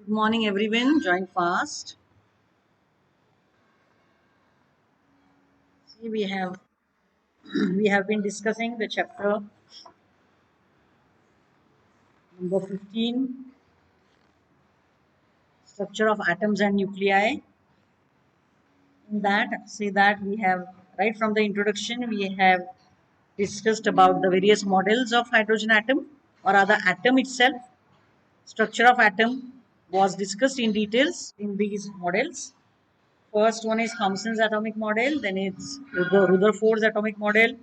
Good morning, everyone. Join fast. See, we have been discussing the chapter number 15, structure of atoms and nuclei. In that, see that we have right from the introduction we have discussed about the various models of hydrogen atom or other atom itself. Structure of atom was discussed in details in these models. First one is Thomson's atomic model, then it's Rutherford's atomic model.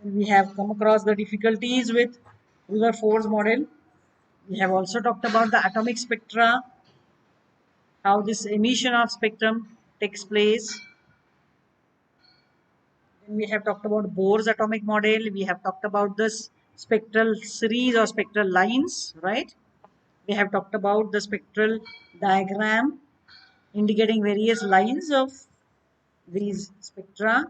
Then we have come across the difficulties with Rutherford's model. We have also talked about the atomic spectra, how this emission of spectrum takes place. Then we have talked about Bohr's atomic model. We have talked about this spectral series or spectral lines, right? We have talked about the spectral diagram indicating various lines of these spectra.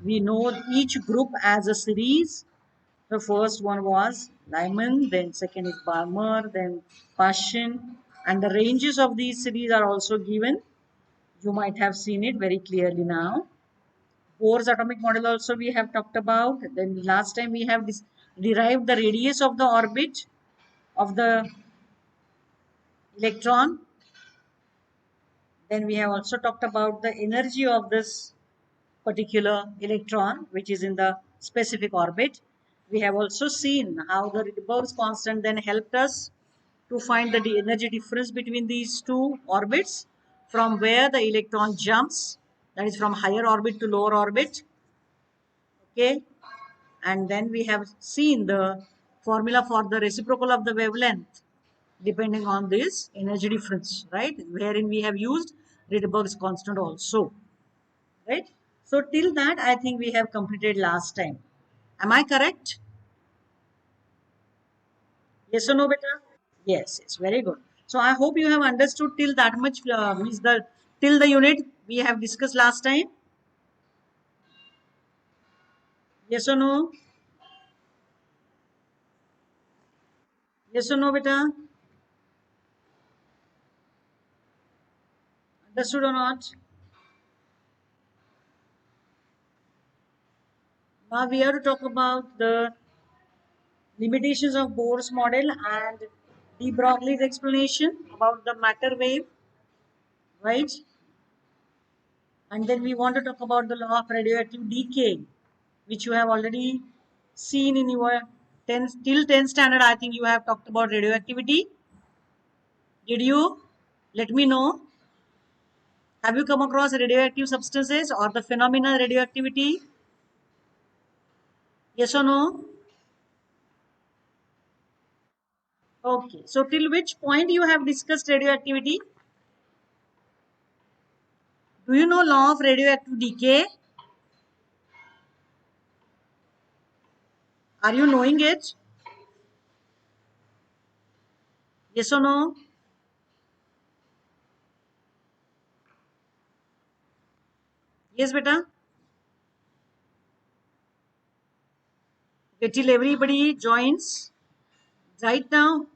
We know each group as a series. The first one was Lyman, then second is Balmer, then Paschen, and the ranges of these series are also given. You might have seen it very clearly now. Bohr's atomic model also we have talked about. Then last time we have derived the radius of the orbit of the electron. Then we have also talked about the energy of this particular electron which is in the specific orbit. We have also seen how the Rydberg's constant then helped us to find the energy difference between these two orbits from where the electron jumps, that is from higher orbit to lower orbit. Okay, and then we have seen the formula for the reciprocal of the wavelength depending on this energy difference, right, wherein we have used Rydberg's constant also, right? So till that I think we have completed last time. Am I correct? Yes or no, beta? Yes, yes, very good. So I hope you have understood till that much, means the till the unit we have discussed last time. Yes or no? Yes or no, beta? Understood or not? Now we have to talk about the limitations of Bohr's model and de Broglie's explanation about the matter wave, right? And then we want to talk about the law of radioactive decay, which you have already seen in your 10th till 10th standard. I think you have talked about radioactivity. Did you? Let me know. Have you come across radioactive substances or the phenomena radioactivity? Yes or no? Okay. So till which point you have discussed radioactivity? Do you know law of radioactive decay? Are you knowing it? Yes or no? Yes, beta. Okay, till everybody joins right now.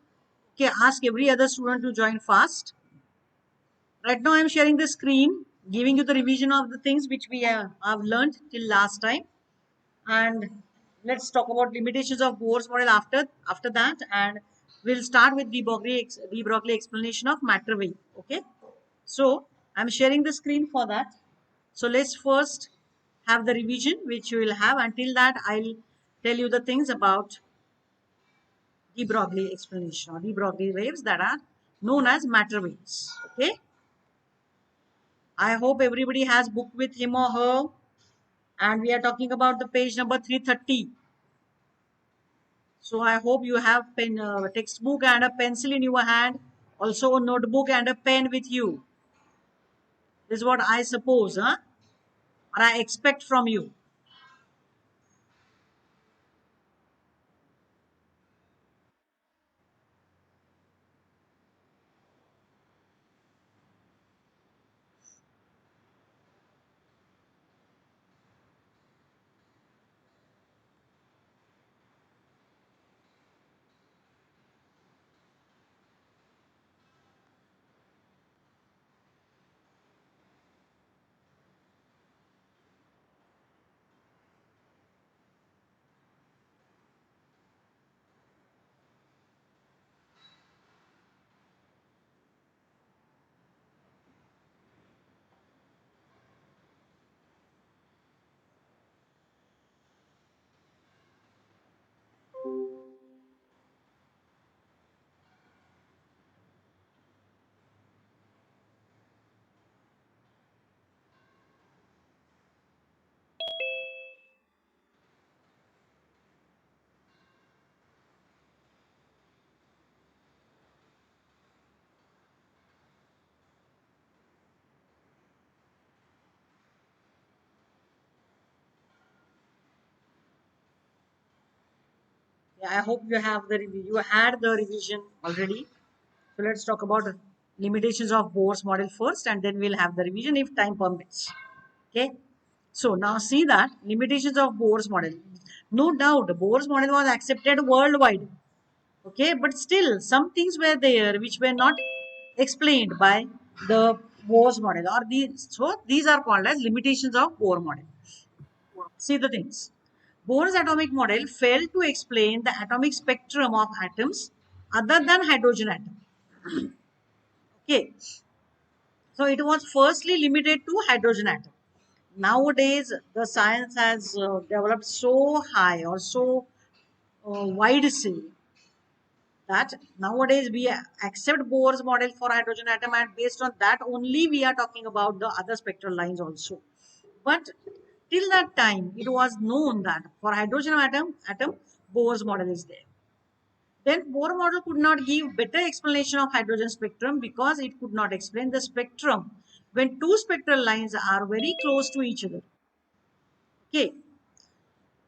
Okay, ask every other student to join fast. Right now, I am sharing the screen, giving you the revision of the things which we have learned till last time. And let's talk about limitations of Bohr's model after that, and we'll start with de Broglie explanation of matter wave. Okay, so I'm sharing the screen for that. So let's first have the revision which you will have. Until that, I'll tell you the things about de Broglie explanation or de Broglie waves that are known as matter waves. Okay, I hope everybody has book with him or her, and we are talking about the page number 330. So I hope you have textbook and a pencil in your hand, also a notebook and a pen with you. This is what I suppose, huh? Or I expect from you. Yeah, I hope you have the you had the revision already. So let's talk about limitations of Bohr's model first, and then we'll have the revision if time permits. Okay. So now see that limitations of Bohr's model. No doubt, Bohr's model was accepted worldwide. Okay, but still some things were there which were not explained by the Bohr's model, or these. So these are called as limitations of Bohr model. See the things. Bohr's atomic model failed to explain the atomic spectrum of atoms other than hydrogen atom. Okay, so it was firstly limited to hydrogen atom. Nowadays, the science has developed so high or so wide say that nowadays we accept Bohr's model for hydrogen atom, and based on that only we are talking about the other spectral lines also. But till that time, it was known that for hydrogen atom Bohr's model is there. Then Bohr model could not give better explanation of hydrogen spectrum because it could not explain the spectrum when two spectral lines are very close to each other. Okay,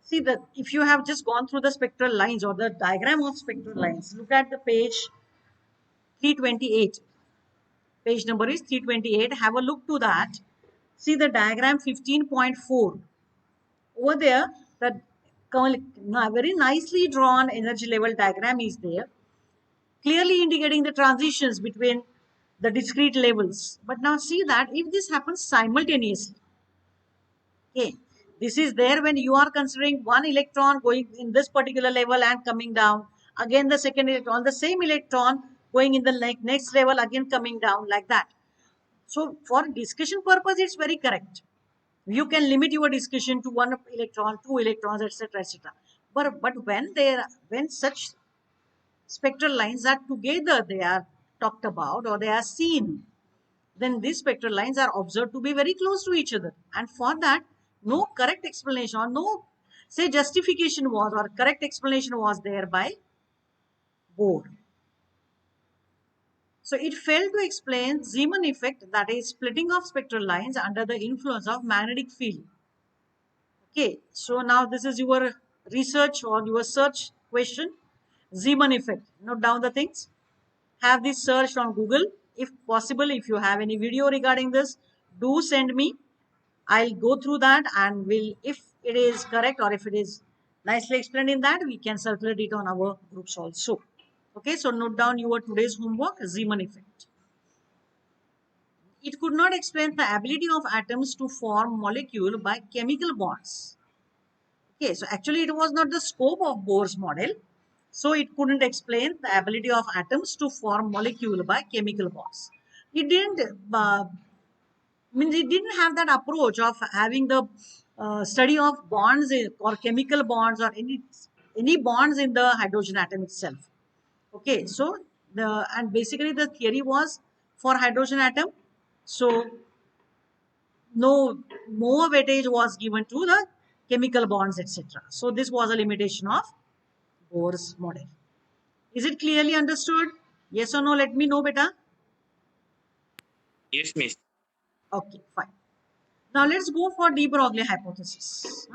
see that if you have just gone through the spectral lines or the diagram of spectral lines, look at the page 328. Page number is 328. Have a look to that. See the diagram 15.4. Over there, the very nicely drawn energy level diagram is there, clearly indicating the transitions between the discrete levels. But now see that if this happens simultaneously, okay, this is there when you are considering one electron going in this particular level and coming down, again the second electron, the same electron going in the next level, again coming down, like that. So for discussion purpose, it's very correct. You can limit your discussion to one electron, two electrons, etc., etc. But when such spectral lines are together, they are talked about or they are seen, then these spectral lines are observed to be very close to each other. And for that, no correct explanation or no, say, justification was or correct explanation was there by Bohr. So it failed to explain Zeeman effect, that is splitting of spectral lines under the influence of magnetic field. Okay, so now this is your research or your search question. Zeeman effect. Note down the things. Have this searched on Google. If possible, if you have any video regarding this, do send me. I'll go through that and will, if it is correct or if it is nicely explained in that, we can circulate it on our groups also. Okay, so note down your today's homework, Zeeman effect. It could not explain the ability of atoms to form molecule by chemical bonds. Okay, so actually it was not the scope of Bohr's model. So it couldn't explain the ability of atoms to form molecule by chemical bonds. It didn't means it didn't have that approach of having the study of bonds or chemical bonds or any bonds in the hydrogen atom itself. Okay, so the and basically the theory was for hydrogen atom. So no more weightage was given to the chemical bonds, etc. So this was a limitation of Bohr's model. Is it clearly understood? Yes or no? Let me know, beta. Yes, miss. Okay, fine. Now let's go for de Broglie hypothesis.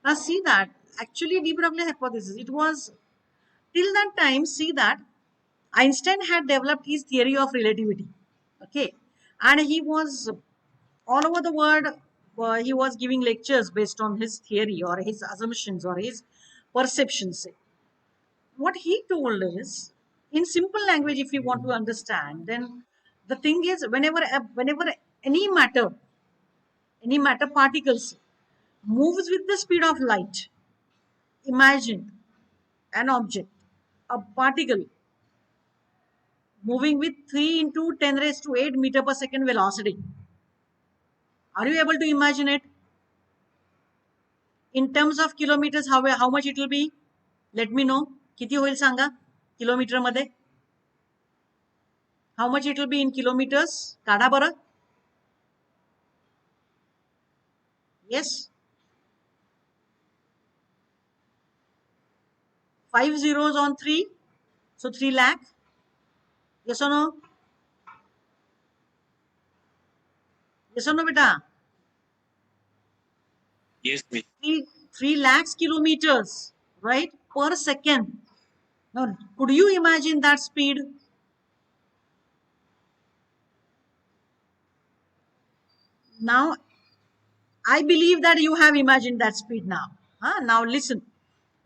Now see that actually de Broglie hypothesis, it was till that time, see that Einstein had developed his theory of relativity. Okay, and he was all over the world. He was giving lectures based on his theory or his assumptions or his perceptions. What he told is, in simple language, if you want to understand, then the thing is, whenever any matter particles moves with the speed of light, imagine an object, a particle moving with 3 into 10 raised to 8 meter per second velocity. Are you able to imagine it in terms of kilometers? How much it will be? Let me know. किती होईल सांगा kilometre मध्ये? How much it will be in kilometers? काढा बरं. Yes, 5 zeros on 3, so 3 lakh. Yes or no? Yes or no, beta? Yes, miss. 3 lakhs kilometers. right, per second. Now, could you imagine that speed? Now, I believe that you have imagined that speed now. Huh? Now, listen.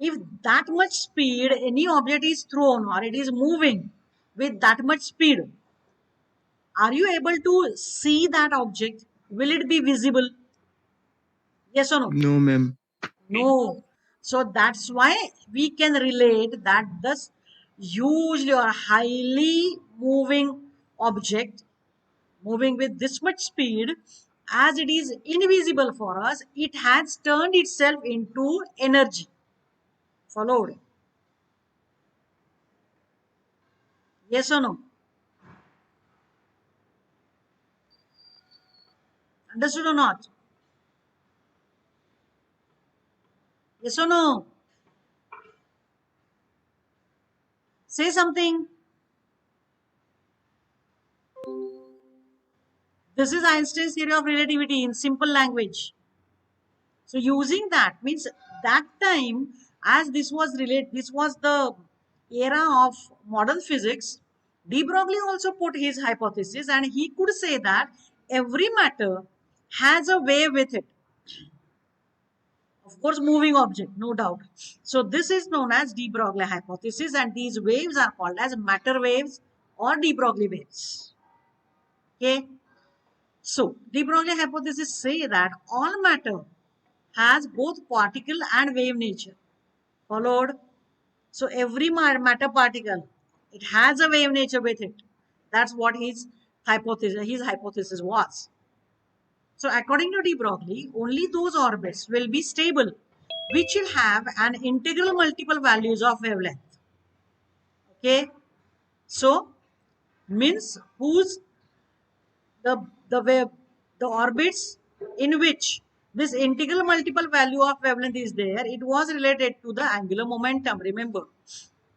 If that much speed, any object is thrown or it is moving with that much speed, are you able to see that object? Will it be visible? Yes or no? No, ma'am. No. So that's why we can relate that this hugely or highly moving object moving with this much speed, as it is invisible for us, it has turned itself into energy. Followed? Yes or no? Understood or not? Yes or no? Say something. This is Einstein's theory of relativity in simple language. So using that means that time, as this was the era of modern physics. De Broglie also put his hypothesis, and he could say that every matter has a wave with it. Of course, moving object, no doubt. So this is known as de Broglie hypothesis, and these waves are called as matter waves or de Broglie waves. Okay. So de Broglie hypothesis say that all matter has both particle and wave nature. Followed? So every matter particle, it has a wave nature with it. That's what his hypothesis was. So according to de Broglie, only those orbits will be stable which will have an integral multiple values of wavelength. Okay. So means whose the wave the orbits in which this integral multiple value of wavelength is there, it was related to the angular momentum. Remember.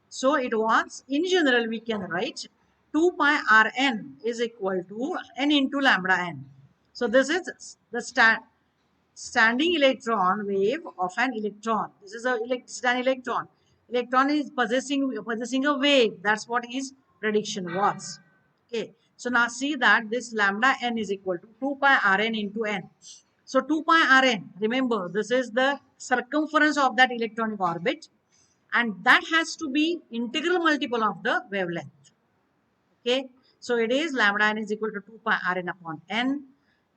So it was, in general, we can write 2 pi Rn is equal to n into lambda n. So this is the standing electron wave of an electron. This is an electron. Electron is possessing a wave. That's what his prediction was. Okay. So now see that this lambda n is equal to 2 pi Rn into n. So 2 pi Rn, remember, this is the circumference of that electronic orbit, and that has to be integral multiple of the wavelength. Okay. So it is lambda n is equal to 2 pi Rn upon n.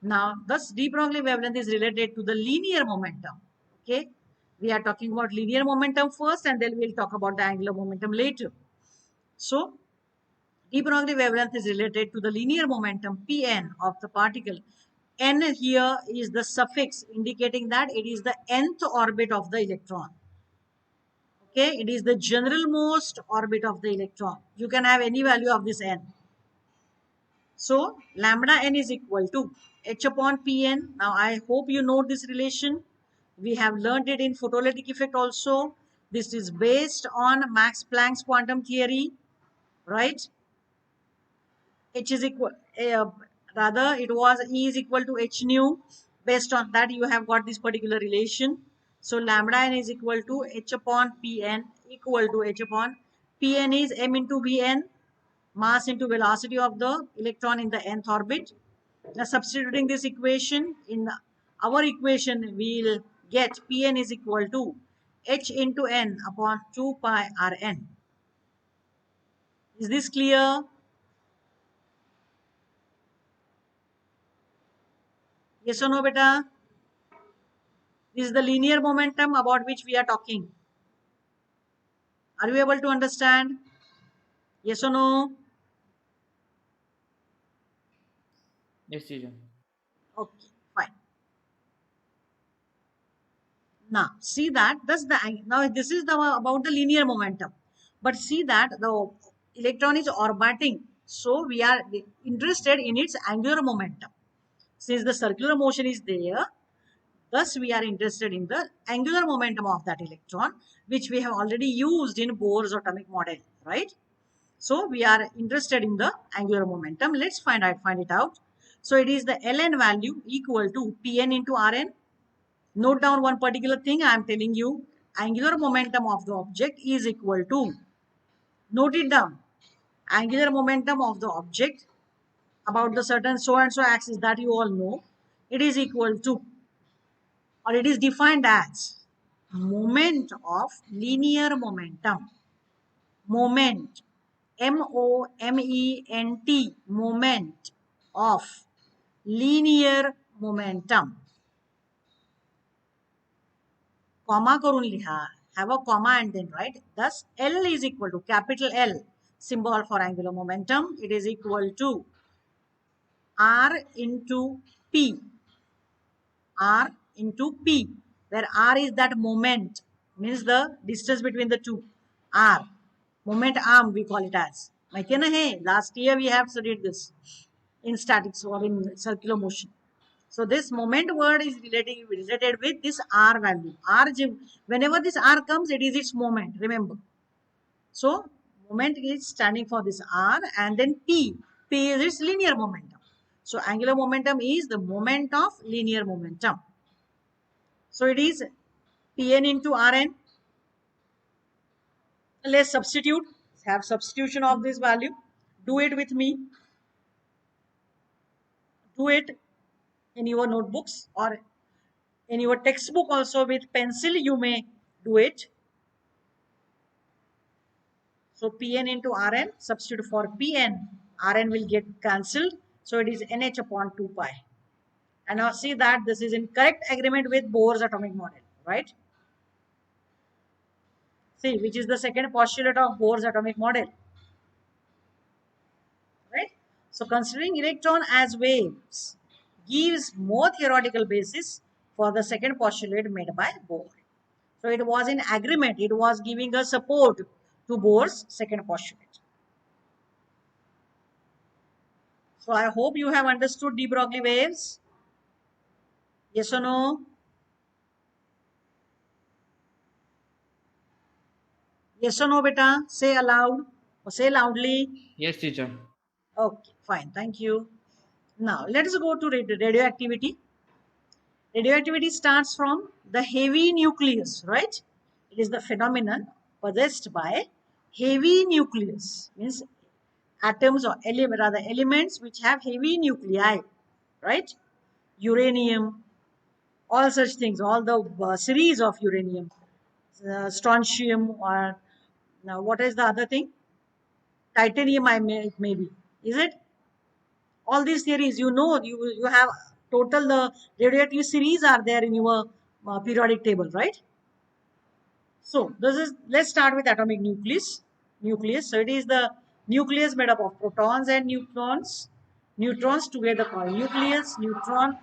Now, thus de Broglie wavelength is related to the linear momentum. Okay. We are talking about linear momentum first, and then we'll talk about the angular momentum later. So de Broglie wavelength is related to the linear momentum Pn of the particle. N here is the suffix indicating that it is the nth orbit of the electron. Okay, it is the general most orbit of the electron. You can have any value of this n. So lambda n is equal to h upon pn. Now I hope you know this relation. We have learned it in photoelectric effect also. This is based on Max Planck's quantum theory, right? H is equal, rather it was E is equal to h nu. Based on that, you have got this particular relation. So lambda n is equal to h upon pn equal to h upon pn is m into vn, mass into velocity of the electron in the nth orbit. Now substituting this equation in our equation, we'll get pn is equal to h into n upon 2 pi rn. Is this clear? Yes or no, beta? This is the linear momentum about which we are talking. Are you able to understand? Yes or no? Yes, teacher. Okay, fine. Now, see that now this is the about the linear momentum. But see that the electron is orbiting. So we are interested in its angular momentum. Since the circular motion is there, thus we are interested in the angular momentum of that electron, which we have already used in Bohr's atomic model, right? So we are interested in the angular momentum. Let's find it out. So it is the ln value equal to Pn into Rn. Note down one particular thing I am telling you. angular momentum of the object is equal to, note it down, angular momentum of the object about the certain so and so axis that you all know, it is equal to, or it is defined as, moment of linear momentum. Moment, moment, moment of linear momentum. Comma करून लिहा, have a comma and then write. Thus L is equal to capital L, symbol for angular momentum, it is equal to R into P, R into P, where R is that moment, means the distance between the two. R, moment arm we call it as. माहिती है ना है, last year we have studied this in statics or in circular motion. So this moment word is related with this R value. R, whenever this R comes, it is its moment, remember. So moment is standing for this R, and then P. P is its linear momentum. So angular momentum is the moment of linear momentum. So it is Pn into Rn. Let's substitute, have substitution of this value. Do it with me. Do it in your notebooks or in your textbook also with pencil, you may do it. So Pn into Rn, substitute for Pn, Rn will get cancelled. So it is NH upon 2 pi. And now see that this is in correct agreement with Bohr's atomic model, right? See, which is the second postulate of Bohr's atomic model, right? So considering electron as waves gives more theoretical basis for the second postulate made by Bohr. So it was in agreement, it was giving a support to Bohr's second postulate. So I hope you have understood de Broglie waves. Yes or no? Yes or no, beta? Say aloud or say loudly. Yes, teacher. Okay, fine. Thank you. Now, let us go to radioactivity. Radioactivity starts from the heavy nucleus, right? It is the phenomenon possessed by heavy nucleus, means atoms or rather elements which have heavy nuclei, right? Uranium, all such things, all the series of uranium, strontium, or now what is the other thing? Titanium, it may be. Is it? All these theories, you have total the radioactive series are there in your periodic table, right? So this is, let's start with atomic nucleus. Nucleus. So it is the nucleus made up of protons and neutrons. Neutrons together called nucleus. Neutron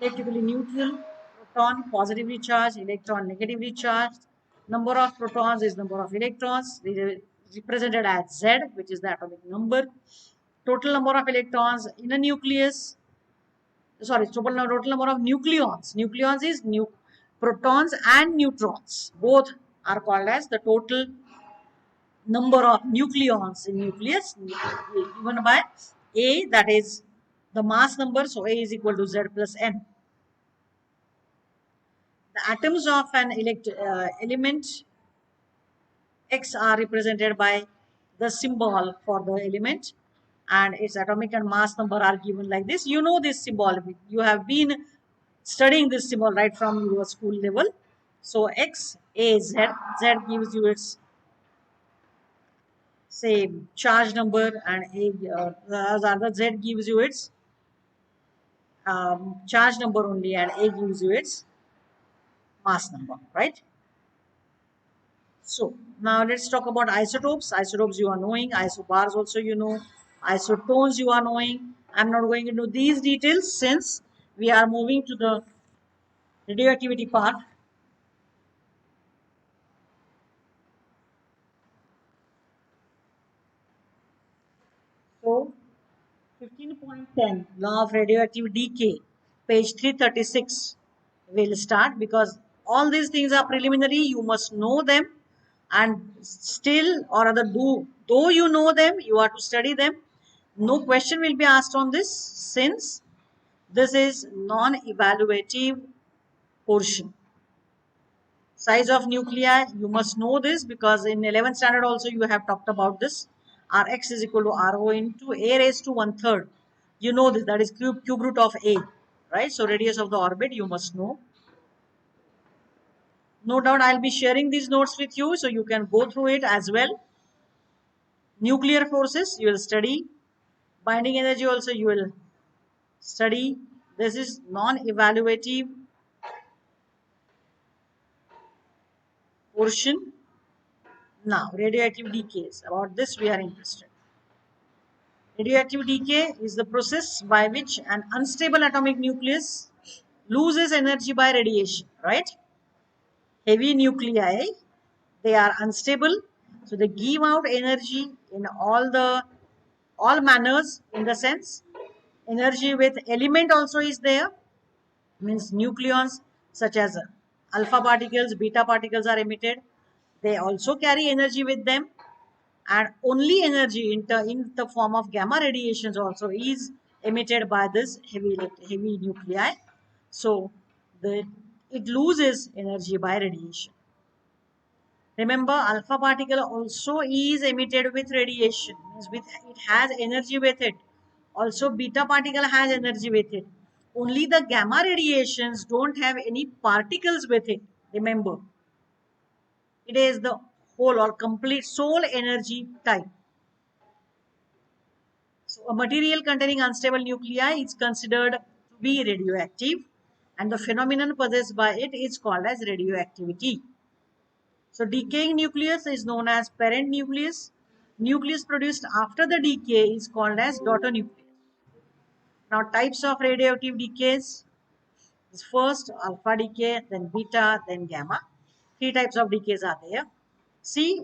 electrically neutral. Proton positively charged. Electron negatively charged. Number of protons is number of electrons. They are represented as Z, which is the atomic number. Total number of electrons in a nucleus, sorry, total number of nucleons. Nucleons is protons and neutrons. Both are called as the total number of nucleons in nucleus, given by A, that is the mass number. So A is equal to Z plus N. The atoms of an element X are represented by the symbol for the element, and its atomic and mass number are given like this. You know this symbol. You have been studying this symbol right from your school level. So X, A, Z. Z gives you its, say, charge number, and rather Z gives you its charge number only, and A gives you its mass number, right? So now let's talk about isotopes. Isotopes you are knowing, isobars also you know, isotones you are knowing. I'm not going into these details since we are moving to the radioactivity part. So 15.10 law of radioactive decay, page 336 will start, because all these things are preliminary, you must know them, and still or other though you know them, you are to study them. No question will be asked on this since this is non-evaluative portion. Size of nuclei, you must know this because in 11th standard also you have talked about this. Rx is equal to Rho into A raised to 1/3. You know this, that is cube root of A, right? So radius of the orbit you must know. No doubt I'll be sharing these notes with you so you can go through it as well. Nuclear forces you will study. Binding energy also you will study. This is non-evaluative portion. Now, radioactive decays. About this we are interested. Radioactive decay is the process by which an unstable atomic nucleus loses energy by radiation, right? Heavy nuclei, they are unstable, so they give out energy in all manners, in the sense energy with element also is there, means nucleons such as alpha particles, beta particles are emitted. They also carry energy with them, and only energy in the form of gamma radiations also is emitted by this heavy nuclei. So the it loses energy by radiation. Remember, alpha particle also is emitted with radiation, means with it has energy with it. Also, beta particle has energy with it. Only the gamma radiations don't have any particles with it. Remember, it is the whole or complete sole energy type. So, a material containing unstable nuclei is considered to be radioactive, and the phenomenon possessed by it is called as radioactivity. So, decaying nucleus is known as parent nucleus. Nucleus produced after the decay is called as daughter nucleus. Now, types of radioactive decays is first alpha decay, then beta, then gamma. Three types of decays are there. See,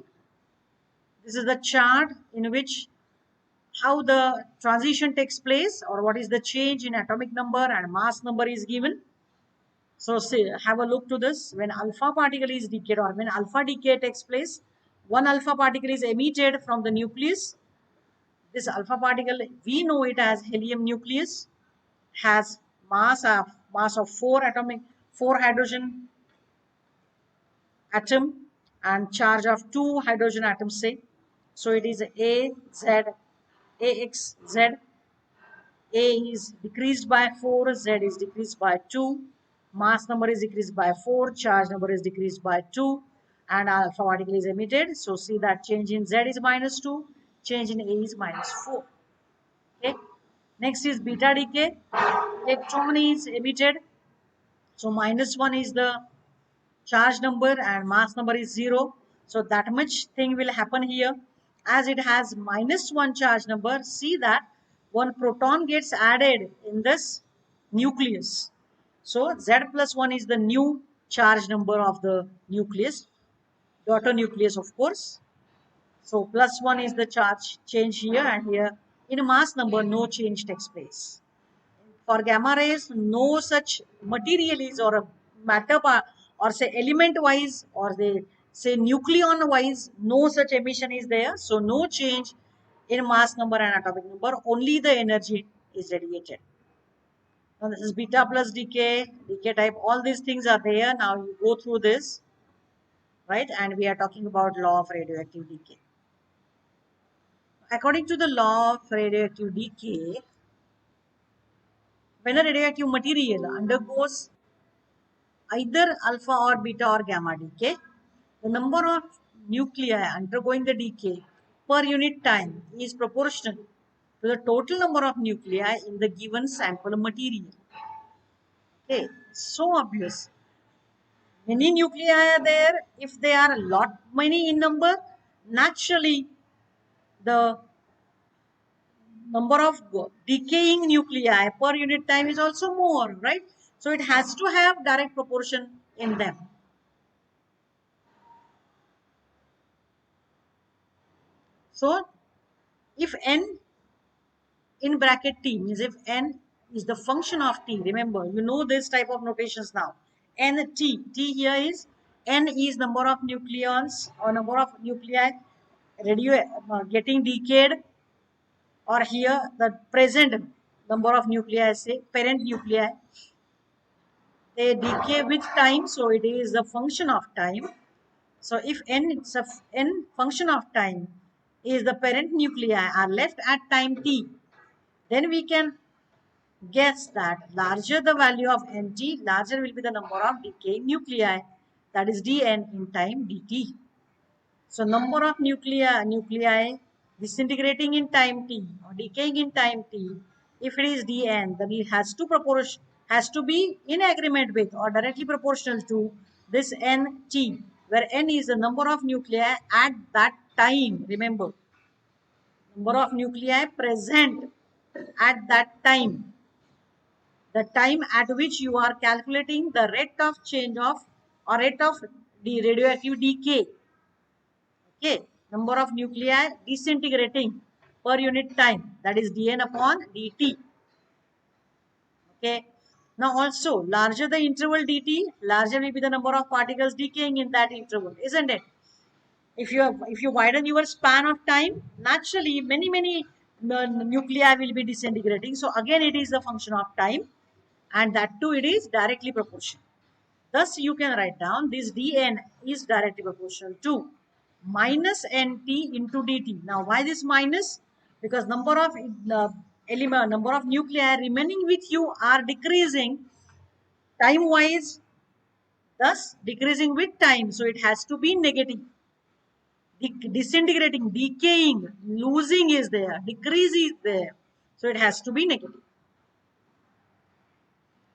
this is the chart in which how the transition takes place, or what is the change in atomic number and mass number is given. So say, have a look to this. When alpha particle is decayed, or when alpha decay takes place, one alpha particle is emitted from the nucleus. This alpha particle, we know it as helium nucleus, has mass of four hydrogen atom, and charge of two hydrogen atoms, say. So it is AXZ. A is decreased by 4, Z is decreased by 2, mass number is decreased by 4, charge number is decreased by 2, and alpha particle is emitted. So see that change in Z is -2, change in A is -4. Okay. Next is beta decay. Electron is emitted. So -1 is the charge number and mass number is 0. So that much thing will happen here. As it has -1 charge number, see that one proton gets added in this nucleus. So Z plus 1 is the new charge number of the nucleus, daughter nucleus of course. So plus 1 is the charge change here, and here in mass number no change takes place. For gamma rays, no such material is, or a matter or say element wise, or they say nucleon wise, no such emission is there. So no change in mass number and atomic number, only the energy is radiated. Now this is beta plus decay type, all these things are there. Now you go through this, right? And we are talking about law of radioactive decay. According to the law of radioactive decay, when a radioactive material undergoes either alpha or beta or gamma decay, the number of nuclei undergoing the decay per unit time is proportional to the total number of nuclei in the given sample material. Okay, so obvious. Many nuclei are there. If they are a lot many in number, naturally the number of decaying nuclei per unit time is also more, right? So it has to have direct proportion in them. So if n in bracket t, means if n is the function of t, remember you know this type of notations now. T here is n is number of nucleons or number of nuclei radio getting decayed, or here the present number of nuclei, say parent nuclei. They decay with time, so it is a function of time. So if n it's a n function of time is the parent nuclei are left at time t, then we can guess that larger the value of nt, larger will be the number of decaying nuclei, that is dn in time dt. So number of nuclei disintegrating in time t or decaying in time t, if it is dn, then it has to be in agreement with or directly proportional to this nt, where n is the number of nuclei at that time. Remember, number of nuclei present at that time, the time at which you are calculating the rate of change of or rate of the radioactive decay. Okay, number of nuclei disintegrating per unit time, that is dn upon dt. Okay, now also larger the interval dt, larger will be the number of particles decaying in that interval, isn't it? If you widen your span of time, naturally many nuclei will be disintegrating. So again, it is a function of time, and that too it is directly proportional. Thus, you can write down this dn is directly proportional to minus nt into dt. Now, why this minus? Because number of nuclei remaining with you are decreasing time wise, thus decreasing with time. So it has to be negative. Disintegrating, decaying, losing is there, decrease is there. So it has to be negative.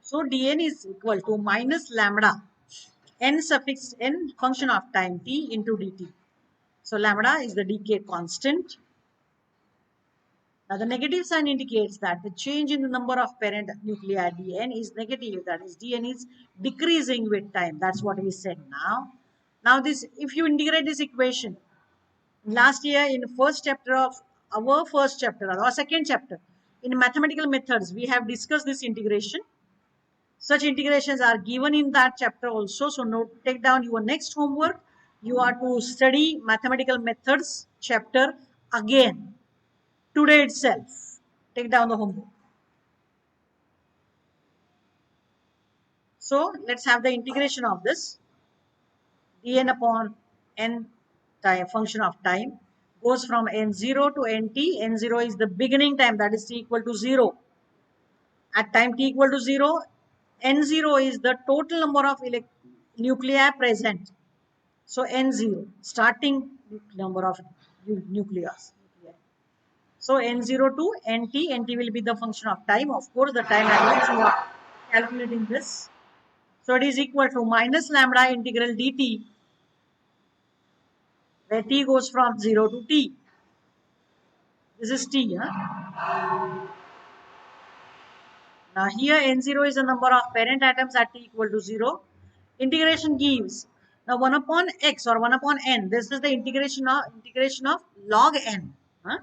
So dn is equal to minus lambda n suffix n function of time t into dt. So lambda is the decay constant. Now the negative sign indicates that the change in the number of parent nuclei dn is negative. That is dn is decreasing with time. That's what we said now. Now this, if you integrate this equation, last year in first chapter of our first chapter or second chapter in mathematical methods, we have discussed this integration. Such integrations are given in that chapter also. So note, take down your next homework. You are to study mathematical methods chapter again today itself. Take down the homework. So let's have the integration of this. dn upon n time function of time goes from n0 to nt. N0 is the beginning time, that is t equal to 0. At time t equal to 0, n0 is the total number of nuclei present. So n0, starting number of nucleus. So n0 to nt will be the function of time. Of course, the time at which you are calculating this. So it is equal to minus lambda integral dt, where t goes from 0 to t. This is t. Now here n0 is the number of parent atoms at t equal to 0. Integration gives now 1 upon x or 1 upon n. This is the integration of log n. Huh?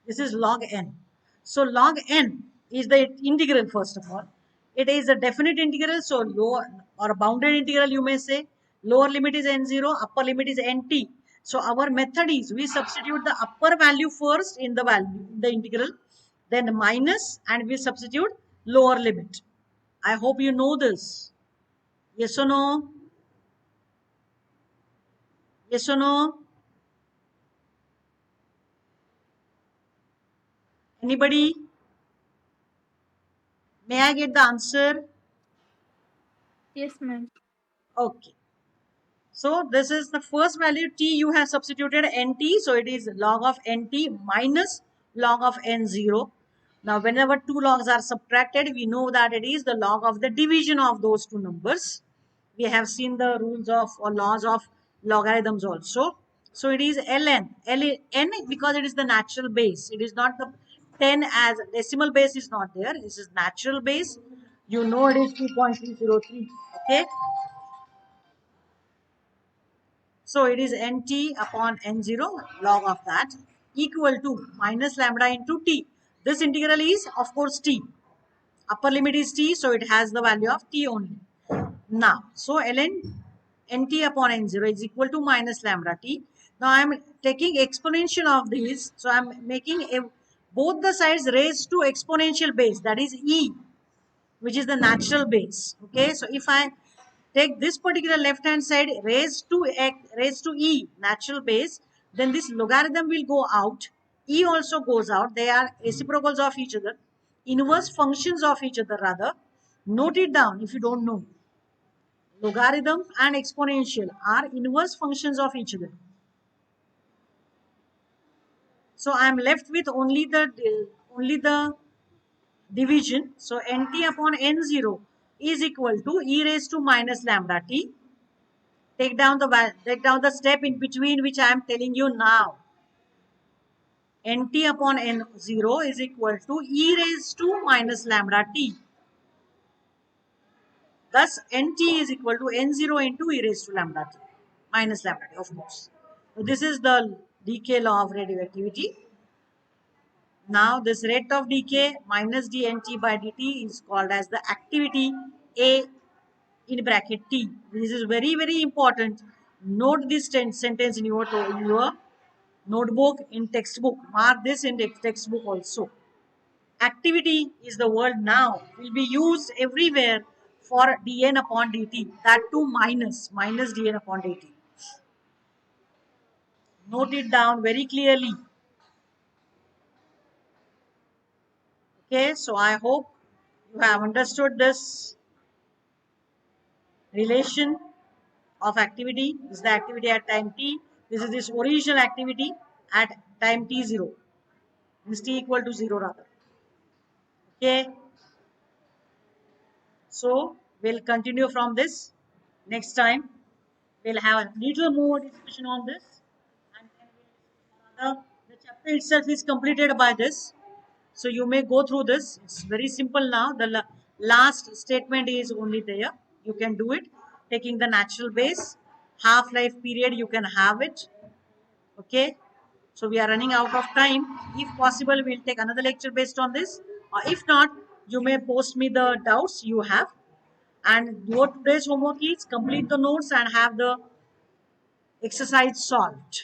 This is log n. So log n is the integral first of all. It is a definite integral, so lower or a bounded integral you may say. Lower limit is n0, upper limit is nt. So our method is we substitute the upper value first in the value, the integral, then minus, and we substitute lower limit. I hope you know this. Yes or no? Yes or no? Anybody? May I get the answer? Yes, ma'am. Okay. So this is the first value t, you have substituted nt. So it is log of nt minus log of n0. Now whenever two logs are subtracted, we know that it is the log of the division of those two numbers. We have seen the rules of or laws of logarithms also. So it is ln. Ln because it is the natural base. It is not the 10 as decimal base is not there. This is natural base. You know it is 2.303. Okay. So it is nt upon n0 log of that equal to minus lambda into t. This integral is of course t. Upper limit is t, so it has the value of t only. Now, so ln nt upon n0 is equal to minus lambda t. Now I am taking exponential of this, so I am making both the sides raised to exponential base, that is e. which is the natural base. Okay, so if I take this particular left hand side raised to x raised to e natural base, then this logarithm will go out, e also goes out, they are reciprocals of each other, inverse functions of each other rather. Note it down if you don't know. Logarithm and exponential are inverse functions of each other. So I am left with only the division. So nt upon n0 is equal to e raised to minus lambda t. Take down the step in between which I am telling you now. Nt upon n0 is equal to e raised to minus lambda t. Thus nt is equal to n0 into e raised to lambda t minus lambda t, of course. So this is the decay law of radioactivity. Now this rate of decay minus dnt by dt is called as the activity A in bracket T. This is very, very important. Note this sentence in your notebook, in textbook. Mark this in the textbook also. Activity is the word now. Will be used everywhere for dn upon dt. That too minus dn upon dt. Note it down very clearly. Okay, so I hope you have understood this relation of activity. This is the activity at time t. This is this original activity at time t0. This t equal to 0 rather. Okay, so we'll continue from this next time. We'll have a little more discussion on this, and then the chapter itself is completed by this. So you may go through this. It's very simple now. The last statement is only there. You can do it. Taking the natural base, half-life period, you can have it. Okay. So we are running out of time. If possible, we'll take another lecture based on this. Or if not, you may post me the doubts you have. And your today's homework is complete the notes and have the exercise solved.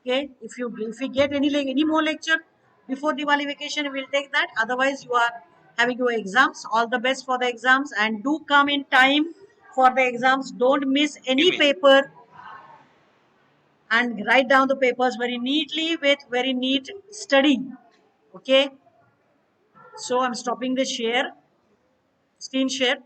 Okay, if you get any more lecture before Diwali vacation, we'll take that. Otherwise, you are having your exams. All the best for the exams, and do come in time for the exams. Don't miss any paper, and write down the papers very neatly with very neat study. Okay, so I'm stopping the screen share.